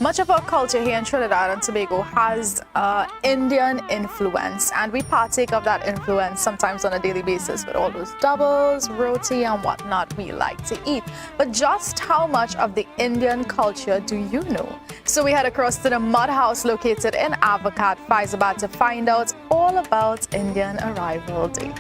Much of our culture here in Trinidad and Tobago has Indian influence, and we partake of that influence sometimes on a daily basis with all those doubles, roti, and whatnot we like to eat. But just how much of the Indian culture do you know? So we head across to the Mud House located in Avocat, Faizabad, to find out all about Indian Arrival Day.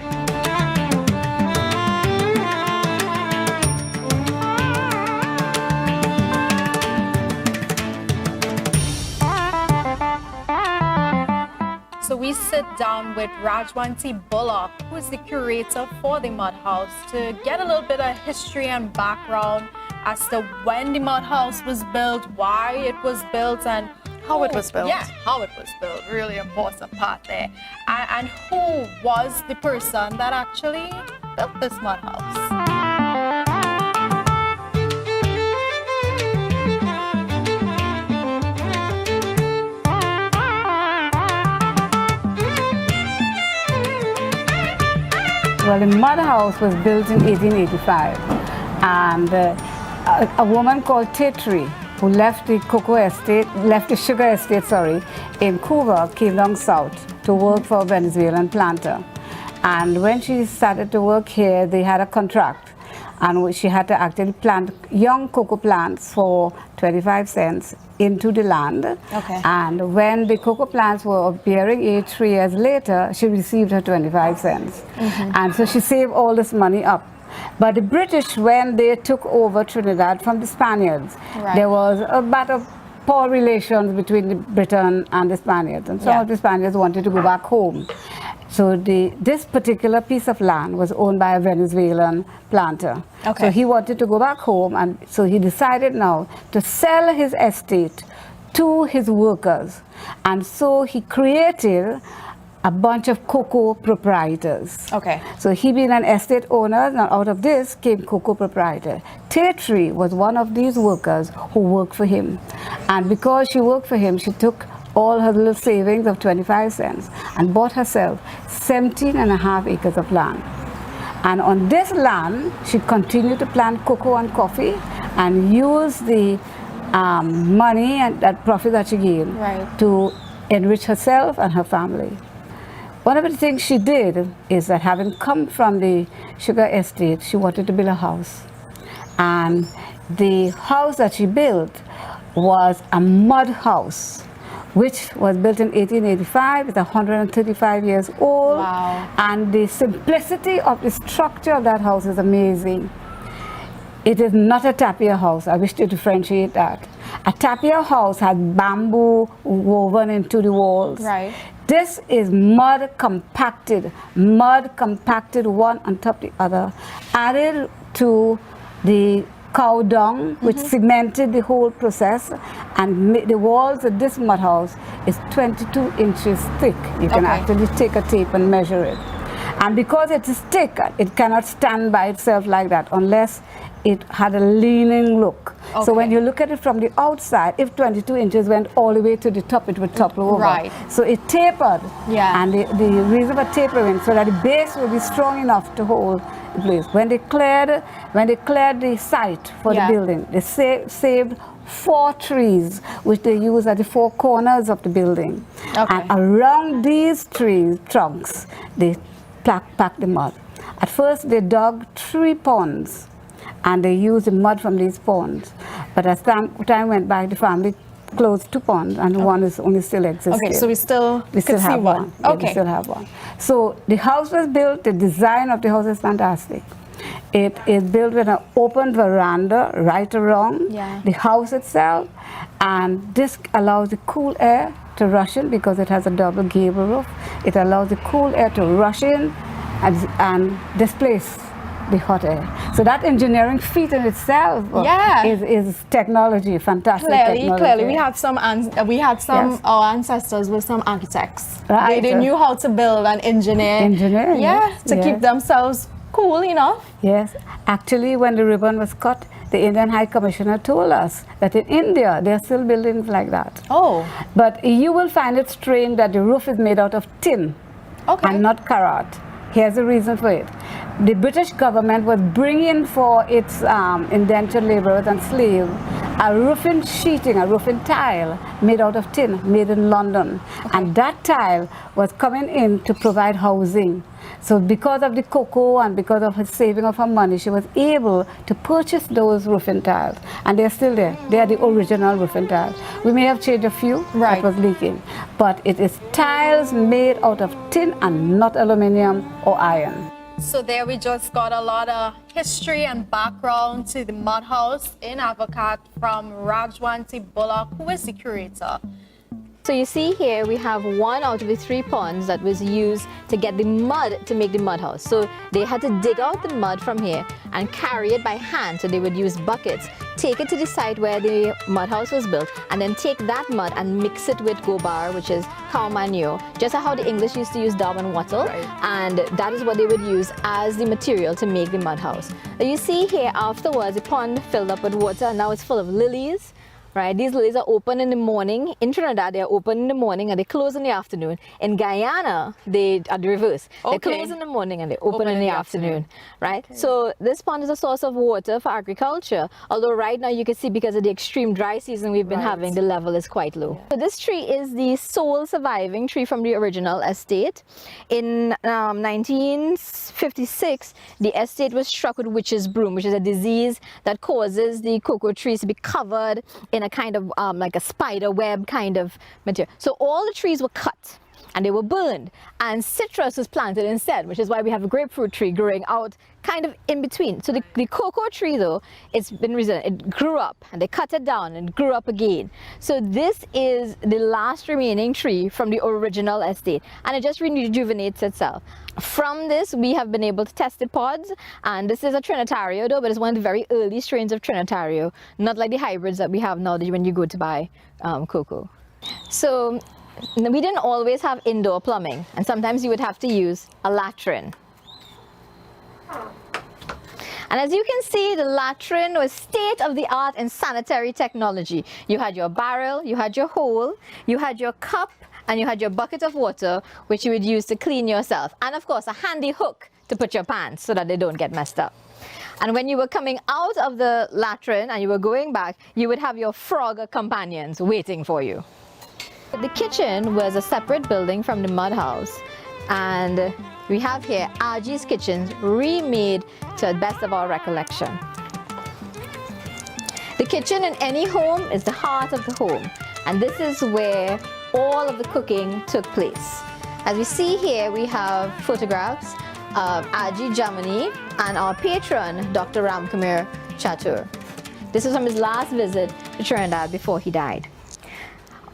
So we sit down with Rajwanti Bullock, who is the curator for the Mud House, to get a little bit of history and background as to when the Mud House was built, why it was built, and how it was built. Yeah, how it was built, really important part there. And who was the person that actually built this Mud House. Well, the Mud House was built in 1885, and a woman called Tetri, who left the sugar estate, in Cuba, came down south to work for a Venezuelan planter. And when she started to work here, they had a contract, and she had to actually plant young cocoa plants for 25 cents into the land. Okay. And when the cocoa plants were of bearing age 3 years later, she received her 25 cents. And so she saved all this money up. But the British, when they took over Trinidad from the Spaniards, there was a bit of poor relations between Britain and the Spaniards, and some of the Spaniards wanted to go back home. So this particular piece of land was owned by a Venezuelan planter. Okay. So he wanted to go back home, and so he decided now to sell his estate to his workers. And so he created a bunch of cocoa proprietors. Okay. So he being an estate owner, and out of this came cocoa proprietor. Tetri was one of these workers who worked for him. And because she worked for him, she took all her little savings of 25 cents and bought herself 17.5 acres of land. And on this land, she continued to plant cocoa and coffee and use the money and that profit that she gained to enrich herself and her family. One of the things she did is that, having come from the sugar estate, she wanted to build a house. And the house that she built was a mud house, which was built in 1885. It's 135 years old. Wow. And the simplicity of the structure of that house is amazing. It is not a tapia house. I wish to differentiate that. A tapia house has bamboo woven into the walls. Right. This is mud compacted one on top of the other, added to the cow dung, which cemented the whole process, and the walls of this mud house is 22 inches thick. You can actually take a tape and measure it. And because it is thick, it cannot stand by itself like that unless it had a leaning look. So when you look at it from the outside, if 22 inches went all the way to the top, it would topple over. Right. So it tapered. Yeah. And the reason for tapering, so that the base will be strong enough to hold the place. When they cleared the site for the building, they saved 4 trees, which they use at the 4 corners of the building. And around these trunks, they packed the mud. At first, they dug 3 ponds, and they used the mud from these ponds. But as time went by, the family closed 2 ponds, and one is only still existing. Okay, so we still have one. Yeah, we still have one. So the house was built. The design of the house is fantastic. It is built with an open veranda right around the house itself, and this allows the cool air to rush in because it has a double gable roof. It allows the cool air to rush in and displace the hot air. So that engineering feat in itself is technology, fantastic technology. Clearly, we had some our ancestors were some architects. Right. They knew how to build and engineer. To keep themselves cool enough. Yes. Actually, when the ribbon was cut, the Indian High Commissioner told us that in India, there are still buildings like that. Oh. But you will find it strange that the roof is made out of tin and not karat. Here's the reason for it. The British government was bringing for its indentured laborers and slaves a roofing sheeting, a roofing tile made out of tin, made in London. And that tile was coming in to provide housing. So because of the cocoa and because of her saving of her money, she was able to purchase those roofing tiles. And they're still there. They are the original roofing tiles. We may have changed a few that was leaking, but it is tiles made out of tin and not aluminum or iron. So there we just got a lot of history and background to the Mud House in Avocat from Rajwanti Bullock, who is the curator. So you see here we have 1 out of the 3 ponds that was used to get the mud to make the mud house. So they had to dig out the mud from here and carry it by hand. So they would use buckets, take it to the site where the mud house was built, and then take that mud and mix it with gobar, which is cow manure, just like how the English used to use daub and wattle. And that is what they would use as the material to make the mud house. You see here afterwards the pond filled up with water, and now it's full of lilies. Right, these lilies are open in the morning. In Trinidad, they are open in the morning and they close in the afternoon. In Guyana, they are the reverse. They close in the morning and they open in the afternoon. Right? So this pond is a source of water for agriculture. Although right now you can see because of the extreme dry season we've been having, the level is quite low. So this tree is the sole surviving tree from the original estate. In 1956, the estate was struck with witch's broom, which is a disease that causes the cocoa trees to be covered in a kind of like a spider web kind of material. So all the trees were cut and they were burned, and citrus was planted instead, which is why we have a grapefruit tree growing out kind of in between. So the cocoa tree, though, it's been resilient. It grew up and they cut it down and grew up again. So this is the last remaining tree from the original estate, and it just rejuvenates itself. From this, we have been able to test the pods, and this is a Trinitario, though, but it's one of the very early strains of Trinitario, not like the hybrids that we have now when you go to buy cocoa. So we didn't always have indoor plumbing, and sometimes you would have to use a latrine. And as you can see, the latrine was state-of-the-art in sanitary technology. You had your barrel, you had your hole, you had your cup, and you had your bucket of water, which you would use to clean yourself. And of course, a handy hook to put your pants so that they don't get messed up. And when you were coming out of the latrine and you were going back, you would have your frog companions waiting for you. The kitchen was a separate building from the mud house, and we have here Aji's Kitchen remade to the best of our recollection. The kitchen in any home is the heart of the home, and this is where all of the cooking took place. As we see here, we have photographs of Aji Jamani and our patron, Dr. Ramkumar Chatur. This is from his last visit to Trinidad before he died.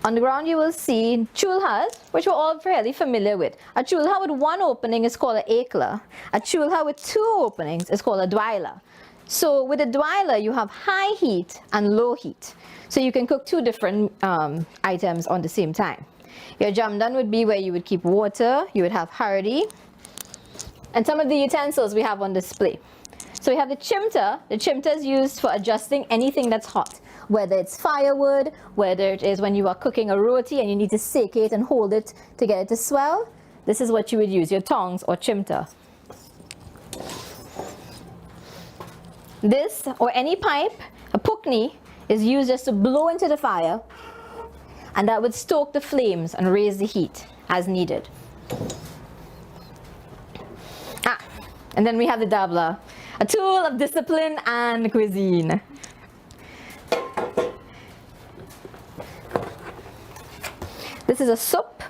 On the ground you will see chulhas, which we're all fairly familiar with. A chulha with 1 opening is called an ekla. A chulha with 2 openings is called a dwaila. So with a dwaila you have high heat and low heat. So you can cook 2 different items on the same time. Your jamdan would be where you would keep water, you would have hardi, and some of the utensils we have on display. So we have the chimta. The chimta is used for adjusting anything that's hot, whether it's firewood, whether it is when you are cooking a roti and you need to sake it and hold it to get it to swell. This is what you would use, your tongs or chimta. This, or any pipe, a pukni, is used just to blow into the fire, and that would stoke the flames and raise the heat as needed. And then we have the dabla, a tool of discipline and cuisine. This is a soup.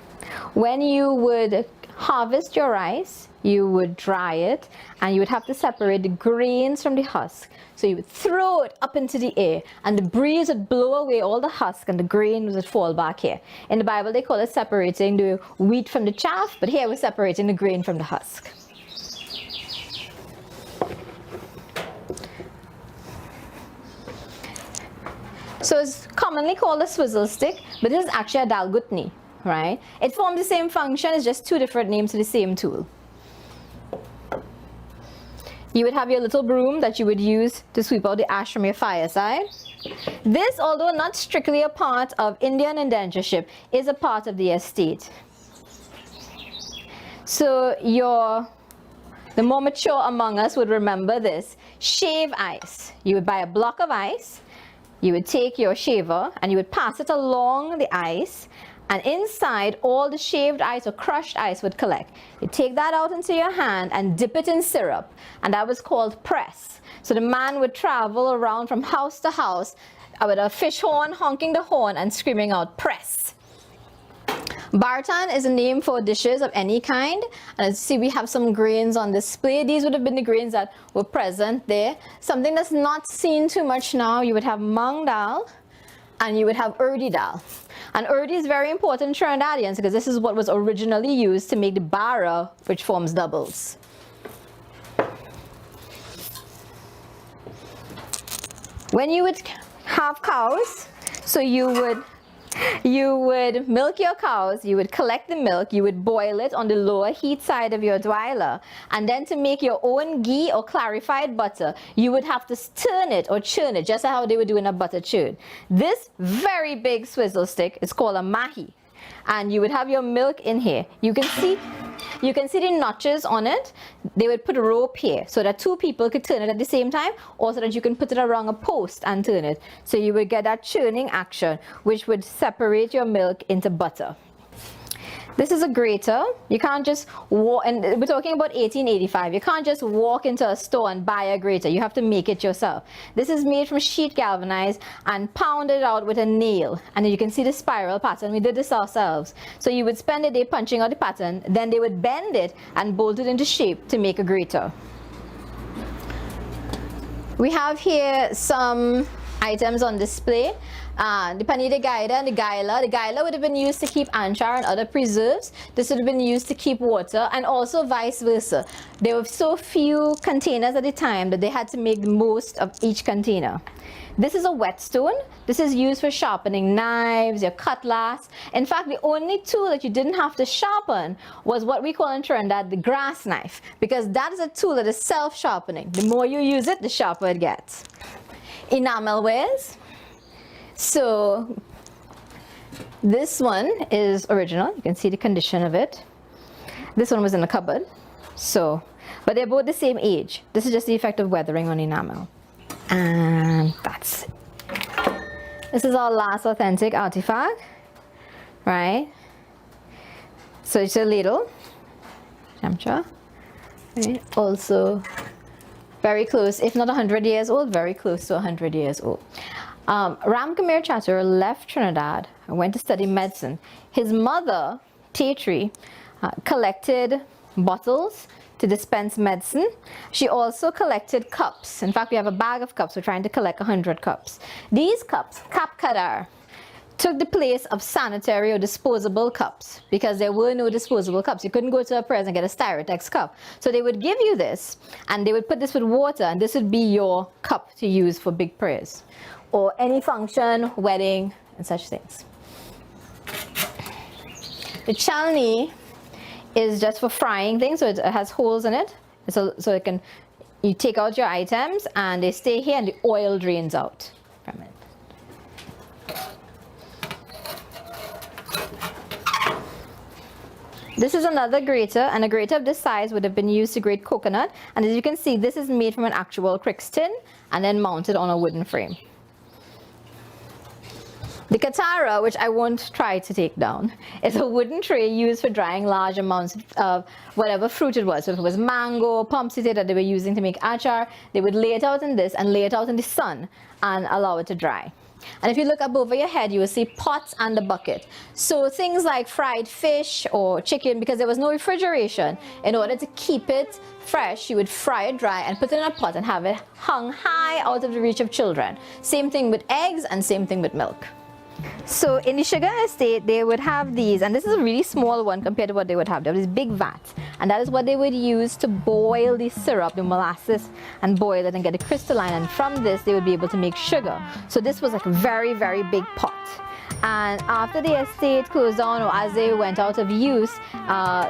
When you would harvest your rice, you would dry it, and you would have to separate the grains from the husk. So you would throw it up into the air, and the breeze would blow away all the husk, and the grain would fall back here. In the Bible, they call it separating the wheat from the chaff, but here we're separating the grain from the husk. So it's commonly called a swizzle stick, but this is actually a dalgutni, right? It forms the same function, it's just 2 different names for the same tool. You would have your little broom that you would use to sweep out the ash from your fireside. This, although not strictly a part of Indian indentureship, is a part of the estate. So the more mature among us would remember this. Shave ice. You would buy a block of ice, you would take your shaver and you would pass it along the ice, and inside all the shaved ice or crushed ice would collect. You take that out into your hand and dip it in syrup, and that was called press. So the man would travel around from house to house with a fish horn, honking the horn and screaming out, press. Bartan is a name for dishes of any kind, and as you see we have some grains on display. These would have been the grains that were present there. Something that's not seen too much now, you would have mung dal and you would have urdi dal. And urdi is very important in Trinidadians because this is what was originally used to make the bara, which forms doubles. When you would have cows, so you would milk your cows, you would collect the milk, you would boil it on the lower heat side of your dweller, and then to make your own ghee or clarified butter, you would have to turn it or churn it, just like how they would do in a butter churn. This very big swizzle stick is called a mahi, and you would have your milk in here. You can see the notches on it. They would put a rope here so that two people could turn it at the same time, or so that you can put it around a post and turn it. So you would get that churning action, which would separate your milk into butter. This is a grater. You can't just walk, and we're talking about 1885. You can't just walk into a store and buy a grater. You have to make it yourself. This is made from sheet galvanized and pounded out with a nail. And you can see the spiral pattern. We did this ourselves. So you would spend a day punching out the pattern, then they would bend it and bolt it into shape to make a grater. We have here some items on display. The panida gaida and the gaila. The gaila would have been used to keep anchar and other preserves. This would have been used to keep water, and also vice versa. There were so few containers at the time that they had to make the most of each container. This is a whetstone. This is used for sharpening knives, your cutlass. In fact, the only tool that you didn't have to sharpen was what we call in Trinidad the grass knife, because that is a tool that is self-sharpening. The more you use it, the sharper it gets. Enamel wares. So this one is original. You can see the condition of it. This one was in the cupboard. But they're both the same age. This is just the effect of weathering on enamel. And that's it. This is our last authentic artifact, right? So it's a ladle, chamcha, right? Also very close, if not 100 years old, very close to 100 years old. Ram Kamir Chatur left Trinidad and went to study medicine. His mother, Tetri, collected bottles to dispense medicine. She also collected cups. In fact, we have a bag of cups. We're trying to collect 100 cups. These cups, kap kadar, took the place of sanitary or disposable cups because there were no disposable cups. You couldn't go to a press and get a Styrotex cup. So they would give you this, and they would put this with water, and this would be your cup to use for big prayers or any function, wedding, and such things. The chalni is just for frying things, so it has holes in it, so you take out your items and they stay here and the oil drains out from it. This is another grater, and a grater of this size would have been used to grate coconut, and as you can see, this is made from an actual crick's-tin and then mounted on a wooden frame. The katara, which I won't try to take down, is a wooden tray used for drying large amounts of whatever fruit it was. So if it was mango, pomsite that they were using to make achar, they would lay it out in this and lay it out in the sun and allow it to dry. And if you look up over your head, you will see pots and a bucket. So things like fried fish or chicken, because there was no refrigeration, in order to keep it fresh, you would fry it dry and put it in a pot and have it hung high out of the reach of children. Same thing with eggs and same thing with milk. So in the sugar estate, they would have these, and this is a really small one compared to what they would have. There was this big vat, and that is what they would use to boil the syrup, the molasses, and boil it and get it crystalline, and from this they would be able to make sugar. So this was like a very, very big pot. And after the estate closed down, or as they went out of use,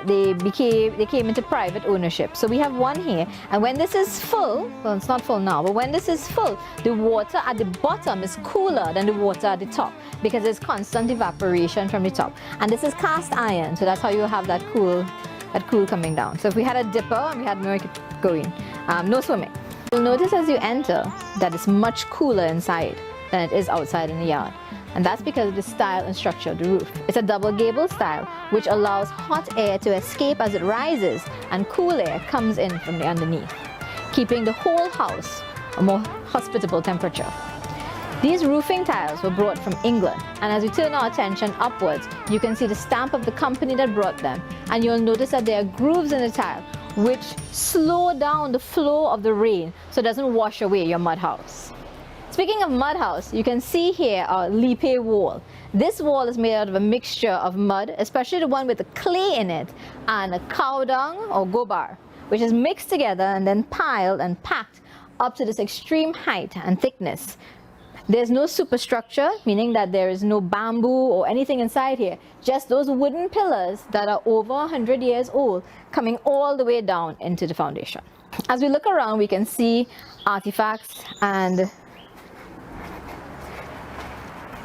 they came into private ownership. So we have one here, and when this is full, well, it's not full now, but when this is full, the water at the bottom is cooler than the water at the top because there's constant evaporation from the top. And this is cast iron, so that's how you have that cool coming down. So if we had a dipper and we had more going, no swimming. You'll notice as you enter that it's much cooler inside. than it is outside in the yard. And that's because of the style and structure of the roof. It's a double gable style, which allows hot air to escape as it rises and cool air comes in from the underneath, keeping the whole house a more hospitable temperature. These roofing tiles were brought from England, and as we turn our attention upwards, you can see the stamp of the company that brought them, and you'll notice that there are grooves in the tile which slow down the flow of the rain so it doesn't wash away your mud house. Speaking of mud house, you can see here our lipe wall. This wall is made out of a mixture of mud, especially the one with the clay in it, and a cow dung or gobar, which is mixed together and then piled and packed up to this extreme height and thickness. There's no superstructure, meaning that there is no bamboo or anything inside here, just those wooden pillars that are over 100 years old coming all the way down into the foundation. As we look around, we can see artifacts and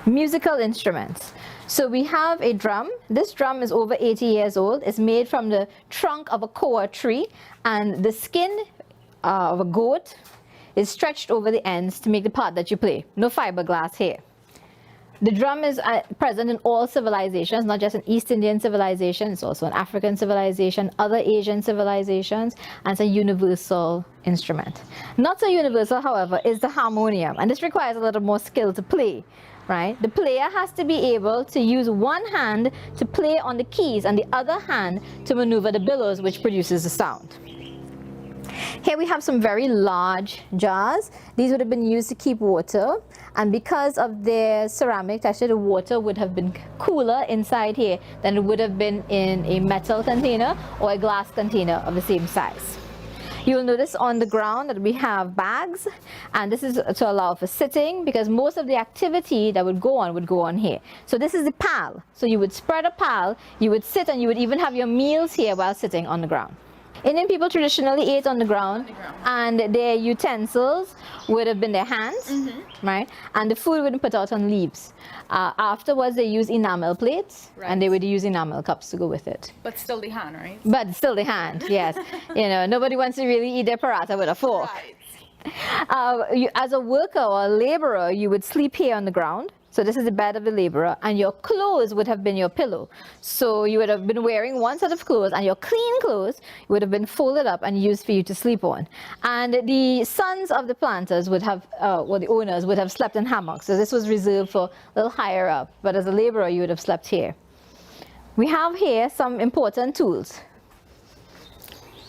musical instruments. So we have a drum. This drum is over 80 years old. It's made from the trunk of a koa tree, and the skin of a goat is stretched over the ends to make the part that you play. No fiberglass here. The drum is present in all civilizations, not just in East Indian civilization, it's also an African civilization, other Asian civilizations, and it's a universal instrument. Not so universal, however, is the harmonium, and this requires a little more skill to play, right? The player has to be able to use one hand to play on the keys and the other hand to maneuver the billows, which produces the sound. Here we have some very large jars. These would have been used to keep water, and because of their ceramic texture, the water would have been cooler inside here than it would have been in a metal container or a glass container of the same size. You'll notice on the ground that we have bags, and this is to allow for sitting, because most of the activity that would go on here. So this is the pal. So you would spread a pal, you would sit, and you would even have your meals here while sitting on the ground. Indian people traditionally ate on the ground, and their utensils would have been their hands, right? And the food would be put out on leaves. Afterwards, they use enamel plates, and they would use enamel cups to go with it. But still the hand, right? But still the hand, yes. You know, nobody wants to really eat their paratha with a fork. Right. As a worker or a laborer, you would sleep here on the ground. So this is the bed of the laborer, and your clothes would have been your pillow. So you would have been wearing one set of clothes, and your clean clothes would have been folded up and used for you to sleep on. And the sons of the planters would have, or the owners would have slept in hammocks. So this was reserved for a little higher up, but as a laborer, you would have slept here. We have here some important tools.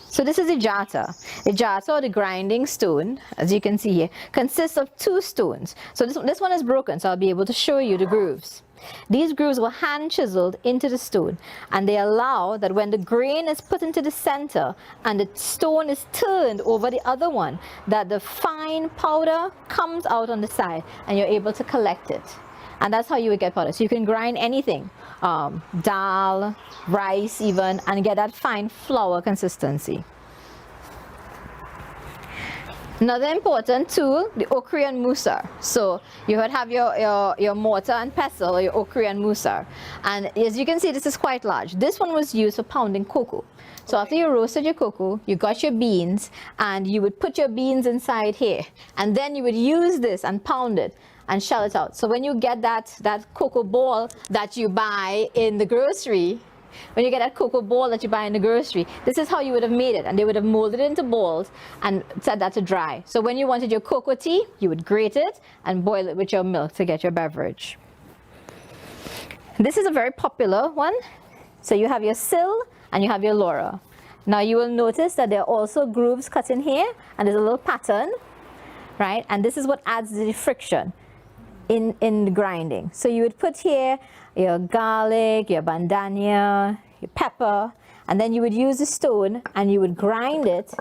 So this is a jata. The jata, or the grinding stone, as you can see here, consists of two stones. So this one is broken, so I'll be able to show you the grooves. These grooves were hand chiseled into the stone, and they allow that when the grain is put into the center and the stone is turned over the other one, that the fine powder comes out on the side and you're able to collect it. And that's how you would get powder. So you can grind anything, dal, rice even, and get that fine flour consistency. Another important tool, the okri and musar. So you would have your mortar and pestle, or your okri and musar. And as you can see, this is quite large. This one was used for pounding cocoa. So after you roasted your cocoa, you got your beans, and you would put your beans inside here. And then you would use this and pound it and shell it out. So when you get that cocoa ball that you buy in the grocery, when you get that cocoa ball that you buy in the grocery, this is how you would have made it, and they would have molded it into balls and set that to dry. So when you wanted your cocoa tea, you would grate it and boil it with your milk to get your beverage. This is a very popular one. So you have your sill and you have your lora. Now you will notice that there are also grooves cut in here, and there's a little pattern, right? And this is what adds the friction in the grinding. So you would put here your garlic, your bandania, your pepper, and then you would use the stone and you would grind it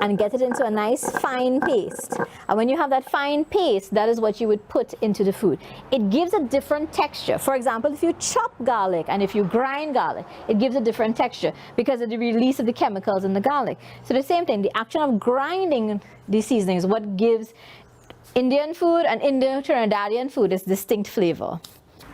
and get it into a nice fine paste. And when you have that fine paste, that is what you would put into the food. It gives a different texture. For example, if you chop garlic and if you grind garlic, it gives a different texture because of the release of the chemicals in the garlic. So the same thing, the action of grinding these seasonings is what gives Indian food and Indo-Trinidadian food its distinct flavor.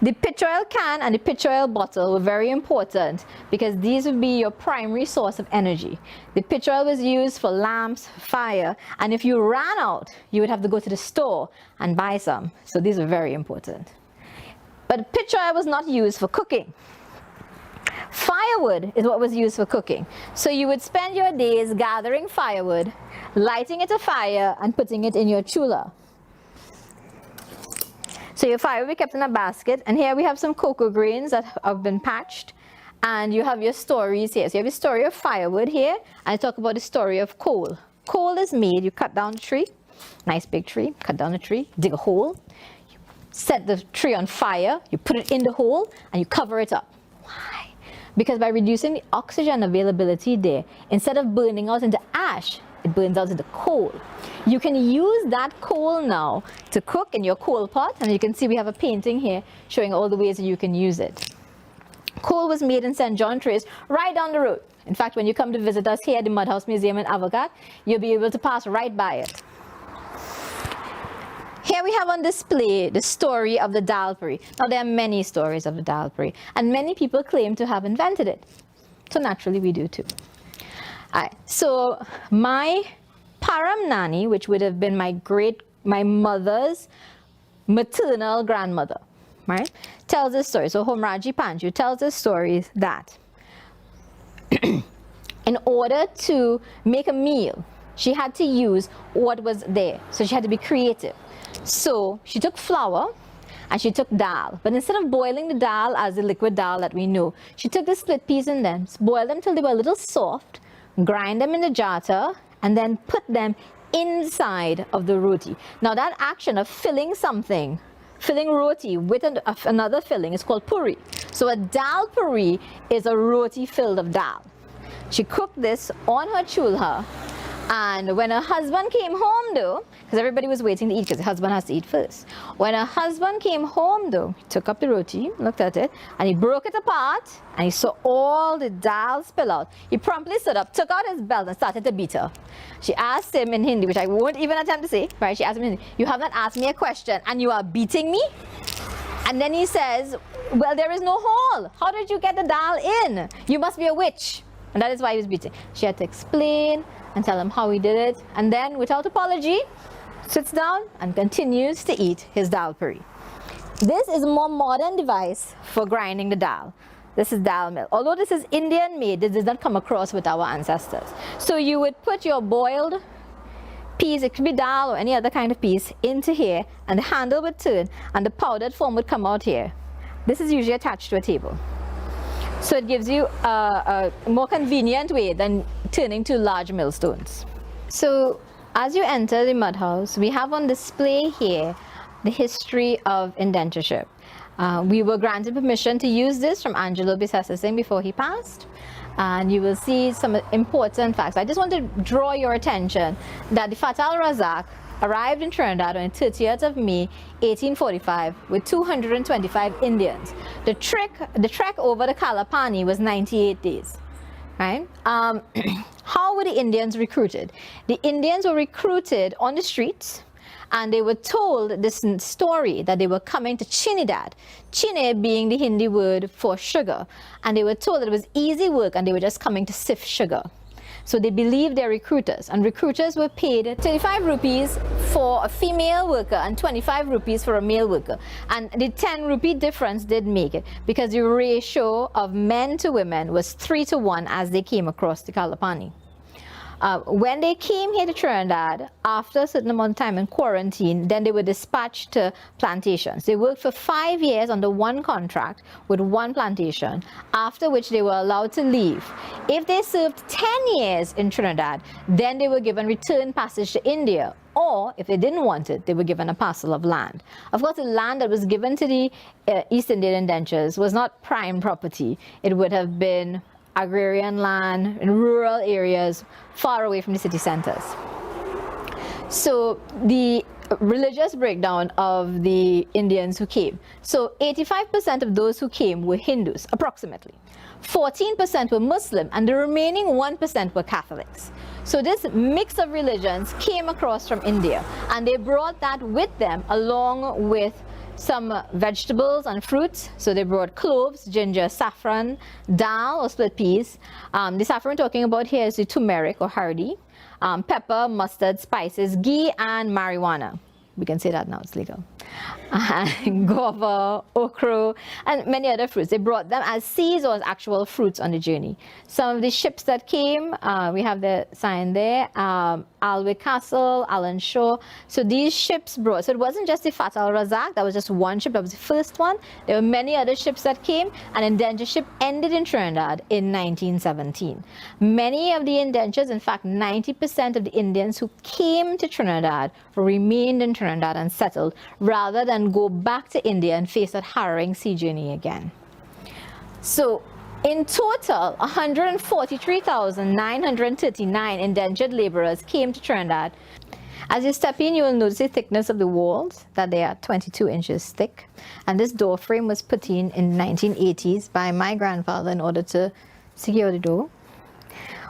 The pitch oil can and the pitch oil bottle were very important because these would be your primary source of energy. The pitch oil was used for lamps, fire, and if you ran out, you would have to go to the store and buy some. So these were very important. But pitch oil was not used for cooking. Firewood is what was used for cooking. So you would spend your days gathering firewood, lighting it a fire, and putting it in your chula. So your fire will be kept in a basket, and here we have some cocoa grains that have been patched, and you have your stories here. So you have a story of firewood here, and I talk about the story of coal. Coal is made, you cut down a tree, nice big tree, cut down a tree, dig a hole, you set the tree on fire, you put it in the hole, and you cover it up. Why? Because by reducing the oxygen availability there, instead of burning out into ash, it burns out into coal. You can use that coal now to cook in your coal pot, and you can see we have a painting here showing all the ways that you can use it. Coal was made in St. John Trace right down the road. In fact, when you come to visit us here at the Mud House Museum in Avocat, you'll be able to pass right by it. Here we have on display the story of the dalpuri. Now there are many stories of the dalpuri, and many people claim to have invented it. So naturally we do too. Alright, so my Param Nani, which would have been my mother's maternal grandmother, right, tells this story. So Homraji Panju tells this story that in order to make a meal, she had to use what was there. So she had to be creative. So she took flour and she took dal. But instead of boiling the dal as the liquid dal that we know, she took the split peas in them, boiled them till they were a little soft, grind them in the jata, and then put them inside of the roti. Now that action of filling something, filling roti with another filling, is called puri. So a dal puri is a roti filled of dal. She cooked this on her chulha, and when her husband came home though, because everybody was waiting to eat because the husband has to eat first. When her husband came home though, he took up the roti, looked at it, and he broke it apart, and he saw all the dal spill out. He promptly stood up, took out his belt, and started to beat her. She asked him in Hindi, which I won't even attempt to say, right? She asked him in Hindi, "You have not asked me a question, and you are beating me?" And then he says, "Well, there is no hole. How did you get the dal in? You must be a witch." And that is why he was beating. She had to explain and tell him how he did it, and then without apology sits down and continues to eat his dal puri. This is a more modern device for grinding the dal. This is dal mill. Although this is Indian made, this did not come across with our ancestors. So you would put your boiled peas, it could be dal or any other kind of peas, into here, and the handle would turn and the powdered form would come out here. This is usually attached to a table. So it gives you a more convenient way than turning to large millstones. So as you enter the mud house, we have on display here the history of indentureship. We were granted permission to use this from Angelo Bisesa Singh before he passed. And you will see some important facts. I just want to draw your attention that the Fatal Razak arrived in Trinidad on the 30th of May 1845 with 225 Indians. The trek over the Kalapani was 98 days. Right? How were the Indians recruited? The Indians were recruited on the streets, and they were told this story that they were coming to Chinidad, Chine being the Hindi word for sugar, and they were told that it was easy work and they were just coming to sift sugar. So they believed their recruiters, and recruiters were paid 35 rupees for a female worker and 25 rupees for a male worker. And the 10 rupee difference did make it, because the ratio of men to women was 3-to-1 as they came across the Kalapani. When they came here to Trinidad, after a certain amount of time in quarantine, then they were dispatched to plantations. They worked for 5 years under one contract with one plantation, after which they were allowed to leave. If they served 10 years in Trinidad, then they were given return passage to India, or if they didn't want it, they were given a parcel of land. Of course, the land that was given to the East Indian indentures was not prime property. It would have been agrarian land in rural areas far away from the city centers. So the religious breakdown of the Indians who came. So 85% of those who came were Hindus, approximately. 14% were Muslim, and the remaining 1% were Catholics. So this mix of religions came across from India, and they brought that with them along with some vegetables and fruits. So they brought cloves, ginger, saffron, dal or split peas. The saffron we're talking about here is the turmeric or hardi, pepper, mustard, spices, ghee, and marijuana. We can say that now, it's legal. And guava, okra, and many other fruits. They brought them as seeds or as actual fruits on the journey. Some of the ships that came, we have the sign there, Alwick Castle, Alan Shaw. So these ships brought, so it wasn't just the Fat Al Razak, that was just one ship, that was the first one. There were many other ships that came, and indentureship ended in Trinidad in 1917. Many of the indentures, in fact 90% of the Indians who came to Trinidad remained in Trinidad and settled, rather than go back to India and face that harrowing sea journey again. So in total, 143,939 indentured laborers came to Trinidad. As you step in, you will notice the thickness of the walls, that they are 22 inches thick. And this door frame was put in the 1980s by my grandfather in order to secure the door.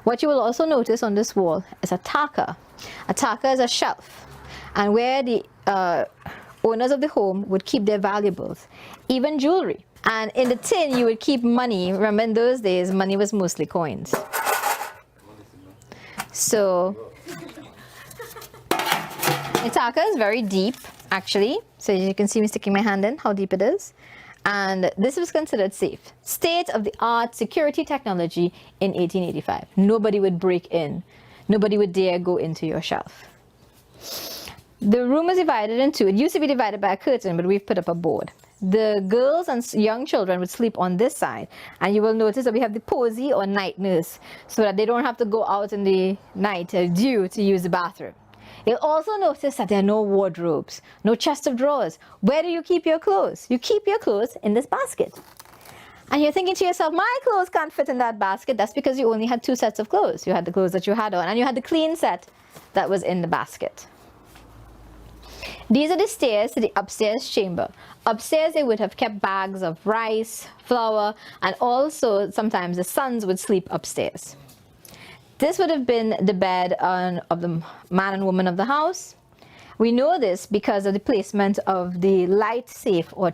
What you will also notice on this wall is a taka. A taka is a shelf, and where the owners of the home would keep their valuables, even jewelry. And in the tin, you would keep money. Remember, in those days, money was mostly coins. So, the taka is very deep, actually. So you can see me sticking my hand in, how deep it is. And this was considered safe. State-of-the-art security technology in 1885. Nobody would break in. Nobody would dare go into your shelf. The room is divided in two. It used to be divided by a curtain, but we've put up a board. The girls and young children would sleep on this side, and you will notice that we have the posy or night nurse, so that they don't have to go out in the night due to use the bathroom. You'll also notice that there are no wardrobes, no chest of drawers. Where do you keep your clothes? You keep your clothes in this basket. And you're thinking to yourself, my clothes can't fit in that basket. That's because you only had two sets of clothes. You had the clothes that you had on, and you had the clean set that was in the basket. These are the stairs to the upstairs chamber. Upstairs, they would have kept bags of rice, flour, and also sometimes the sons would sleep upstairs. This would have been the bed of the man and woman of the house. We know this because of the placement of the light safe, or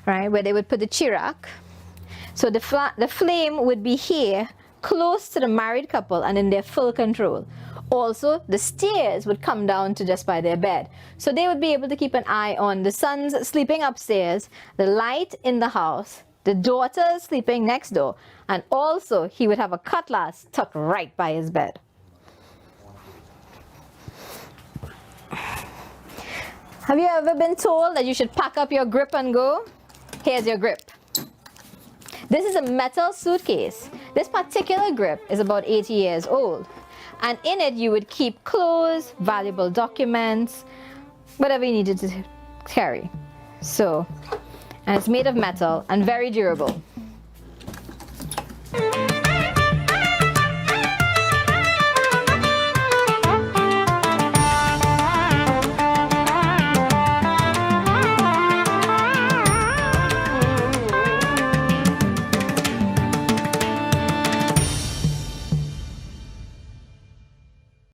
right, where they would put the chirak. So the flame would be here, close to the married couple and in their full control. Also, the stairs would come down to just by their bed. So they would be able to keep an eye on the sons sleeping upstairs, the light in the house, the daughters sleeping next door, and also he would have a cutlass tucked right by his bed. Have you ever been told that you should pack up your grip and go? Here's your grip. This is a metal suitcase. This particular grip is about 80 years old. And in it, you would keep clothes, valuable documents, whatever you needed to carry. So, and it's made of metal and very durable.